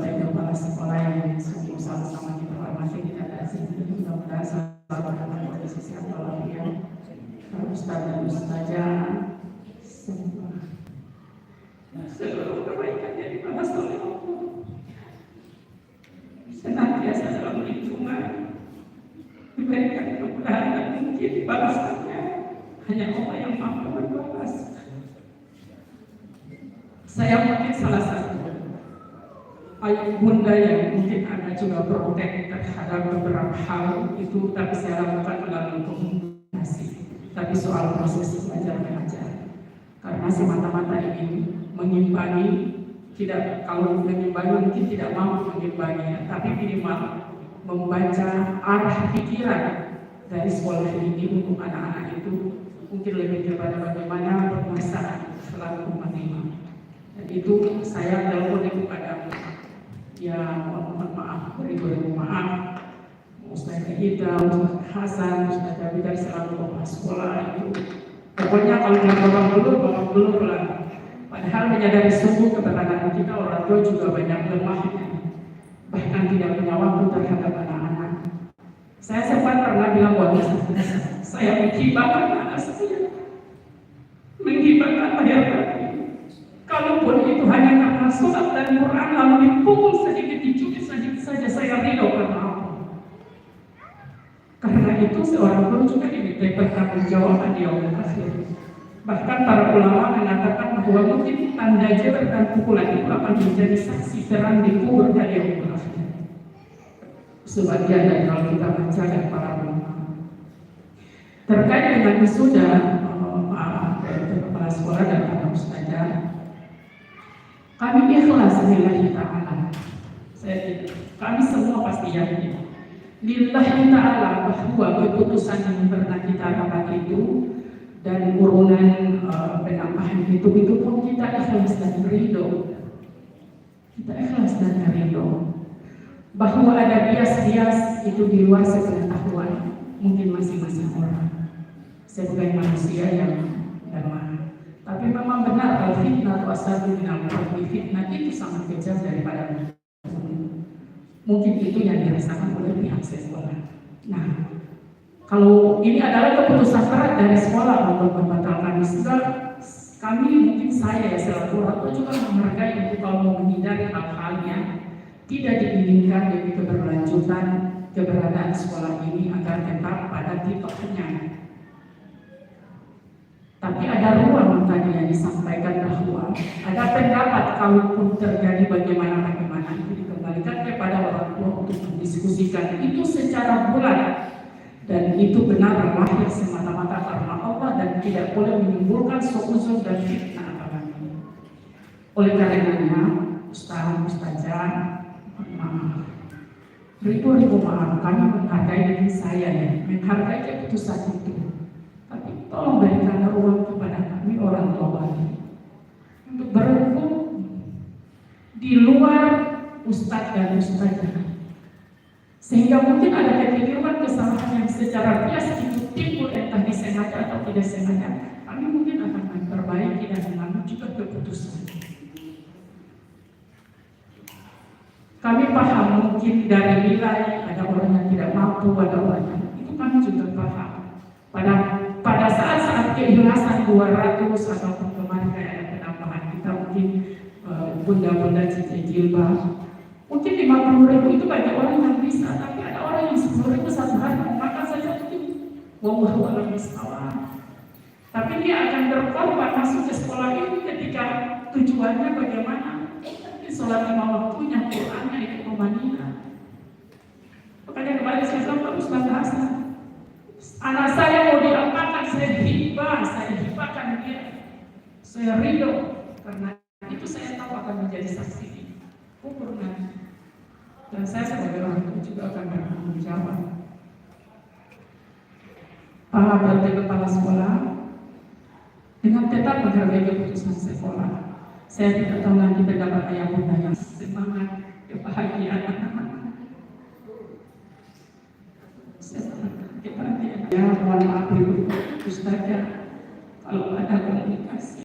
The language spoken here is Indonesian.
dari kepala sekolah yang sungguh sama-sama kita hormati, kita kasih mudah-mudahan selalu dalam kondisi sehat walafiat. Ustaz dan Ustazah semua seluruh kebaikan yang dibalas oleh Allah senantiasa dalam lingkungan diberikan kemudahan dan mungkin balasannya hanya Allah yang mampu berbalas. Saya mungkin salah satu ayah bunda yang mungkin ada juga protek terhadap beberapa hal itu, tapi saya lakukan melalui komunikasi. Tapi soal proses belajar mengajar, karena semata-mata ini mengimbangi, tidak, kalau mengimbangi mungkin tidak mampu mengimbangi, tapi minimal membaca arah pikiran dari sekolah ini untuk anak-anak itu mungkin lebih kepada bagaimana permasalahan selalu menerima. Dan itu saya telepon kepada ya mohon maaf, beribu-ribu maaf, Ustaz kita, Ustaz Hasan, Ustaz David selalu bawa sekolah itu. Pokoknya kalau bawa belur lah. Padahal menyadari sungguh keberadaan kita orang tua juga banyak lemahnya, bahkan tidak punya waktu terhadap anak-anak. Saya sempat pernah bilang bahwa saya menghibahkan anak saya, menghibahkan lahir batin. Kalaupun itu hanya karena sholat dan Quran lalu dipukul sedikit, dicubit sedikit saja, saya ridho karena Allah. Karena itu seorang guru juga diminta pertanggungjawaban di yaumul akhir. Bahkan para ulama mengatakan bahwa mungkin tanda jerat dan pukulan itu akan menjadi saksi terang di kubur dari yaumul akhir. Sebagian dari kalau kita baca dari para ulama terkait dengan wisuda, dari kepala sekolah dan para ustazah, kami ikhlas lillahi ta'ala. Kami semua pasti yakin lillahi ta'ala bahwa keputusan yang pernah kita dapat itu dan urunan penambahan itu pun kita ikhlas dan ridho. Kita ikhlas dan ridho bahwa ada bias-bias itu di luar sepengetahuan mungkin masing-masing orang sebagai manusia yang lemah. Tapi memang benar al-fitnah asyaddu minal qatl, fitnah itu sangat kejam daripada mungkin itu yang dirasakan oleh pihak sekolah. Nah, kalau ini adalah keputusan berat dari sekolah untuk membatalkan wisuda, kami mungkin saya selaku orang tua juga menghargai untuk kalau mau menghindari hal-hal yang tidak diinginkan dari keberlanjutan keberadaan sekolah ini agar tetap pada tipenya. Tapi ada ruang tadi yang disampaikan bahwa ada pendapat kalaupun terjadi bagaimana itu dikembalikan kepada orang tua untuk mendiskusikan itu secara bulat, dan itu benar lahir semata-mata karena Allah dan tidak boleh menimbulkan suuzon dan fitnah apalagi. Oleh karenanya Ustaz, Ustazah, maaf, ribu-ribu maaf, kami menghargai diri saya ya, menghargai keputusan itu. Tapi tolong berikan ruang kepada kami orang tua lagi untuk berhukum di luar Ustadz dan Ustazah, sehingga mungkin ada kekeliruan kesalahan yang secara bias itu timbul entah disengaja atau tidak sengaja. Kami mungkin akan memperbaiki dan mengambil juga keputusan. Kami paham mungkin dari nilai ada orang yang tidak mampu, ada orang yang itu kami juga paham. Pada saat-saat keikhlasan 200 ataupun kemarin kayak ada penambahan kita mungkin bunda-bunda cincin jilbab mungkin 50.000 itu banyak orang yang bisa, tapi ada orang yang 10.000 satu hari mau makan saja mungkin wallahu a'lam bishawab. Tapi dia akan berkorban masuk ke sekolah ini ketika tujuannya bagaimana? Mungkin sholat 5 waktunya, Qur'annya ikut pemanina. Makanya kembali saya sampaikan Ustaz Hasan, anak saya mau diapakan, saya hibahkan dia, saya ridho karena itu saya tahu akan menjadi saksi kubur nanti. Dan saya sebagai orang tua juga akan bertanggung jawab. Para PLT kepala sekolah dengan tetap menghargai keputusan sekolah. Saya tidak tahu nanti terdapat ayah bunda yang semangat, kebahagiaan anak-anak. Ya, mohon maaf Ibu Ustazah kalau ada komunikasi